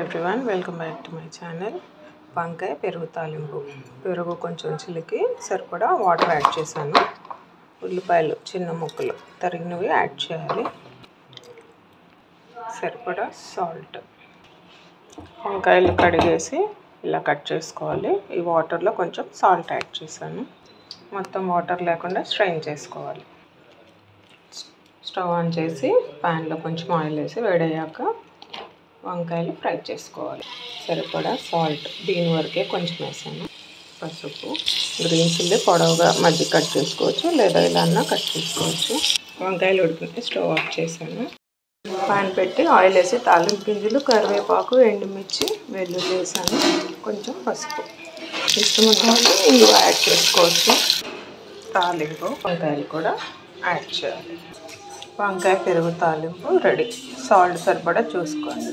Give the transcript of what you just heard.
Everyone welcome back to my channel. వంకాయ పెరుగు తాలింపు. పెరుగు కొంచెం చిలికి సరిపడా వాటర్ యాడ్ చేశాను. ఉల్లిపాయలు చిన్న ముక్కలు తరిగినవి యాడ్ చేయాలి. సరిపడా సాల్ట్. వంకాయలు కడిగేసి ఇలా కట్ చేసుకోవాలి. ఈ వాటర్లో కొంచెం సాల్ట్ యాడ్ చేశాను. మొత్తం వాటర్ లేకుండా స్ట్రెయిన్ చేసుకోవాలి. స్టవ్ ఆన్ చేసి ప్యాన్లో కొంచెం ఆయిల్ వేసి వేడయ్యాక వంకాయలు ఫ్రై చేసుకోవాలి. సరిపడా సాల్ట్, దీని వరకే కొంచెం వేసాను. పసుపు, గ్రీన్ చిల్లీ పొడవుగా మధ్య కట్ చేసుకోవచ్చు, లేదా ఇలా కట్ చేసుకోవచ్చు. వంకాయలు ఉడికితే స్టవ్ ఆఫ్ చేశాను. పాన్ పెట్టి ఆయిల్ వేసి తాలింపు గింజలు, కరివేపాకు, ఎండుమిర్చి, వెల్లుల్లి వేసాను. కొంచెం పసుపు, ఇష్టమైన వాళ్ళు ఇందులో యాడ్ చేసుకోవచ్చు. తాలింపు వంకాయలు కూడా యాడ్ చేయాలి. వంకాయ పెరుగు తాలింపు రెడీ. సాల్ట్ సరిపడా చూసుకోండి.